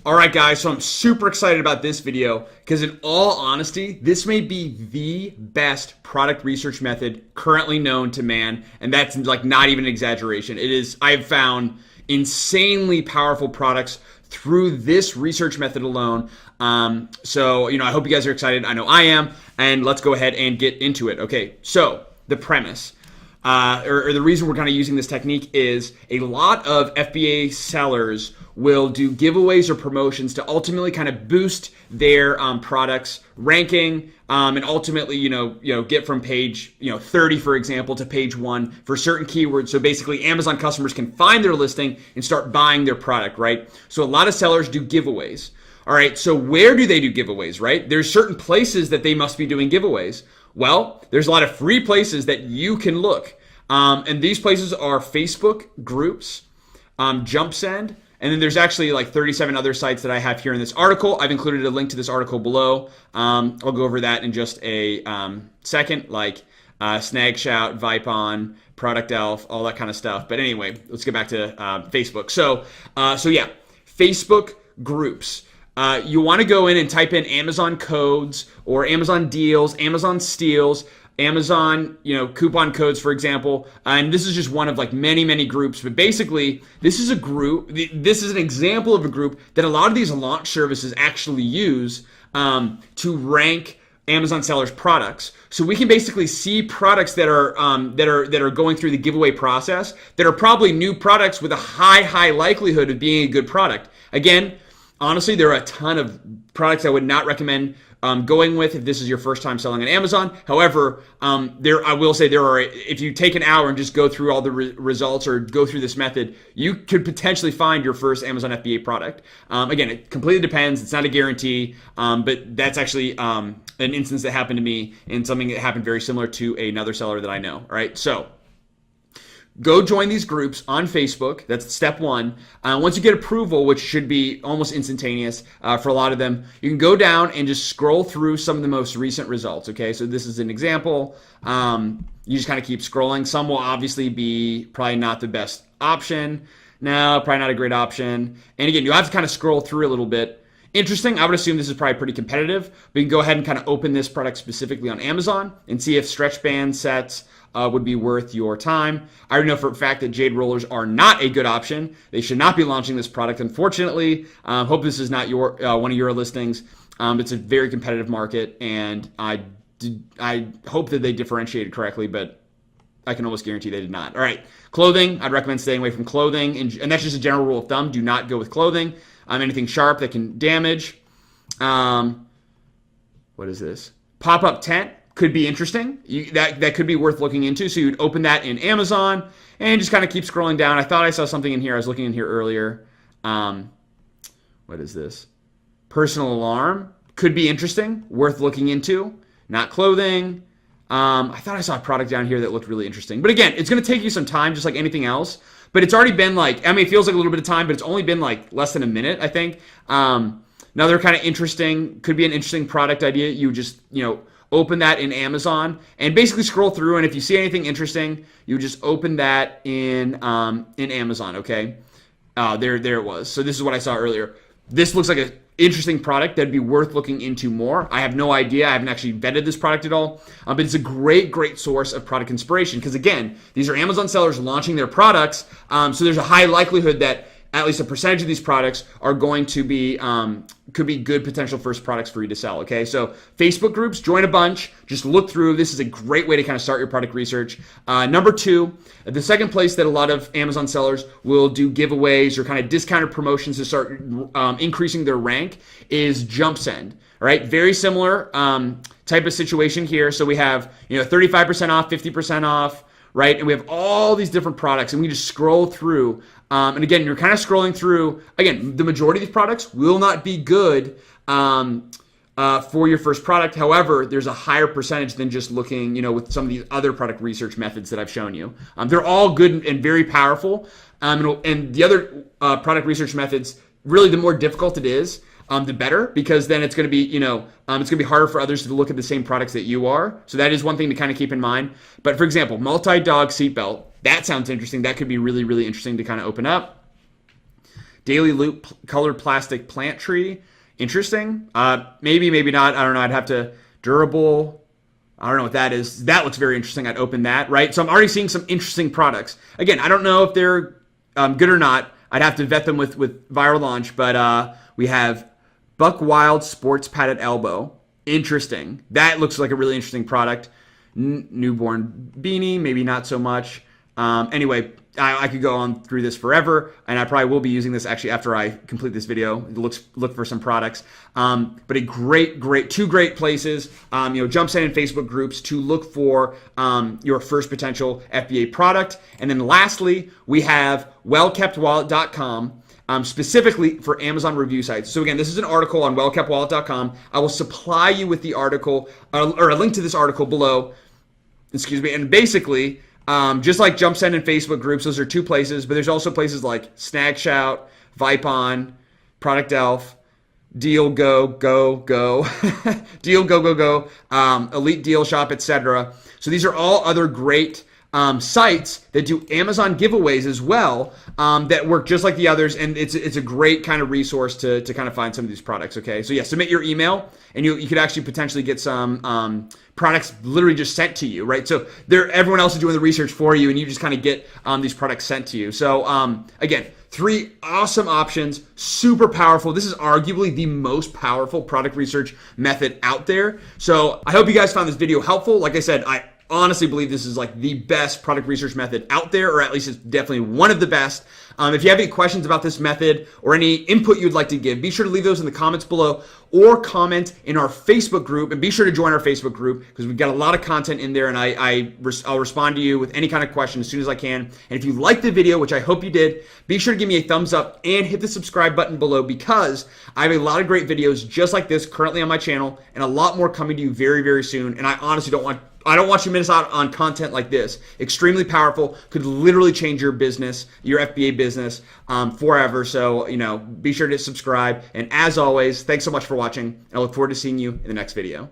All right, guys, so I'm super excited about this video because in all honesty, this may be the best product research method currently known to man, and that's like not even an exaggeration. It is, I've found insanely powerful products through this research method alone. So, I hope you guys are excited. I know I am, and let's go ahead and get into it. Okay, so the premise. Or the reason we're kind of using this technique is a lot of FBA sellers will do giveaways or promotions to ultimately kind of boost their products ranking, and ultimately, get from page 30, for example, to page 1 for certain keywords. So basically, Amazon customers can find their listing and start buying their product, right? So a lot of sellers do giveaways. All right, so where do they do giveaways, right? There's certain places that they must be doing giveaways. Well, there's a lot of free places that you can look. And these places are Facebook groups, Jumpsend, and then there's actually like 37 other sites that I have here in this article. I've included a link to this article below. I'll go over that in just a second, like Snagshout, Vipon, Product Elf, all that kind of stuff. But anyway, let's get back to Facebook. So yeah, Facebook groups. You want to go in and type in Amazon codes or Amazon deals, Amazon steals, Amazon, coupon codes, for example. And this is just one of like many, many groups. But basically, this is a group. This is an example of a group that a lot of these launch services actually use to rank Amazon sellers' products. So we can basically see products that are going through the giveaway process that are probably new products with a high likelihood of being a good product. Again, honestly, there are a ton of products I would not recommend going with if this is your first time selling on Amazon. However, I will say if you take an hour and just go through all the results or go through this method, you could potentially find your first Amazon FBA product. Again, it completely depends. It's not a guarantee, but that's actually an instance that happened to me and something that happened very similar to another seller that I know. All right, so go join these groups on Facebook. That's step one. Once you get approval, which should be almost instantaneous for a lot of them, you can go down and just scroll through some of the most recent results. Okay, so this is an example. You just kind of keep scrolling. Some will obviously be probably not the best option. No, probably not a great option. And again, you have to kind of scroll through a little bit. Interesting. I would assume this is probably pretty competitive. But you can go ahead and kind of open this product specifically on Amazon and see if stretch band sets would be worth your time. I already know for a fact that Jade Rollers are not a good option. They should not be launching this product, unfortunately. Hope this is not your one of your listings. It's a very competitive market, and I hope that they differentiated correctly, but I can almost guarantee they did not. All right, clothing. I'd recommend staying away from clothing, and that's just a general rule of thumb. Do not go with clothing. Anything sharp that can damage. What is this? Pop-up tent. Could be interesting. That could be worth looking into. So you'd open that in Amazon and just kind of keep scrolling down. I thought I saw something in here. I was looking in here earlier. What is this? Personal alarm. Could be interesting. Worth looking into. Not clothing. I thought I saw a product down here that looked really interesting. But again, it's going to take you some time, just like anything else. But it's already been it feels like a little bit of time, but it's only been like less than a minute, I think. Another kind of interesting, could be an interesting product idea. You just, open that in Amazon and basically scroll through, and if you see anything interesting, you just open that in Amazon. Okay, there it was. So this is what I saw earlier. This looks like an interesting product that'd be worth looking into more. I have no idea. I haven't actually vetted this product at all, but it's a great source of product inspiration because again, these are Amazon sellers launching their products, so there's a high likelihood that at least a percentage of these products are going to be could be good potential first products for you to sell. Okay, so Facebook groups, join a bunch, just look through. This is a great way to kind of start your product research. Number two, the second place that a lot of Amazon sellers will do giveaways or kind of discounted promotions to start increasing their rank is Jumpsend. All right, very similar type of situation here. So we have 35% off, 50% off. Right, and we have all these different products, and we just scroll through. And again, you're kind of scrolling through. Again, the majority of these products will not be good for your first product. However, there's a higher percentage than just looking, with some of these other product research methods that I've shown you. They're all good and very powerful. And the other product research methods, really, the more difficult it is, the better, because then it's going to be, it's going to be harder for others to look at the same products that you are. So that is one thing to kind of keep in mind. But for example, multi-dog seatbelt, that sounds interesting. That could be really, really interesting to kind of open up. Daily Loop colored plastic plant tree. Interesting. Maybe, maybe not. I don't know. I'd have to. Durable. I don't know what that is. That looks very interesting. I'd open that, right? So I'm already seeing some interesting products. Again, I don't know if they're good or not. I'd have to vet them with Viral Launch, but we have Buck Wild Sports Padded Elbow. Interesting. That looks like a really interesting product. Newborn beanie, maybe not so much. Anyway, I could go on through this forever, and I probably will be using this actually after I complete this video. Look for some products, but two great places. Jumpsend and Facebook groups to look for your first potential FBA product, and then lastly, we have wellkeptwallet.com. Specifically for Amazon review sites. So again, this is an article on wellkeptwallet.com. I will supply you with the article or a link to this article below. Excuse me, and basically. Just like Jumpsend and Facebook groups, those are two places, but there's also places like Snagshout, Vipon, Product Elf, Deal Go, Deal Go, Elite Deal Shop, etc. So these are all other great sites that do Amazon giveaways as well that work just like the others, and it's a great kind of resource to kind of find some of these products. Okay, so yeah, submit your email, and you could actually potentially get some products literally just sent to you, right? So everyone else is doing the research for you, and you just kind of get these products sent to you. So again, 3 awesome options, super powerful. This is arguably the most powerful product research method out there. So I hope you guys found this video helpful. Like I said, I honestly believe this is like the best product research method out there, or at least it's definitely one of the best. If you have any questions about this method or any input you'd like to give, be sure to leave those in the comments below or comment in our Facebook group. And be sure to join our Facebook group because we've got a lot of content in there, and I'll respond to you with any kind of question as soon as I can. And if you liked the video, which I hope you did, be sure to give me a thumbs up and hit the subscribe button below because I have a lot of great videos just like this currently on my channel and a lot more coming to you very, very soon. And I honestly don't want you to miss out on content like this. Extremely powerful, could literally change your business, your FBA business forever. So, be sure to subscribe. And as always, thanks so much for watching. And I look forward to seeing you in the next video.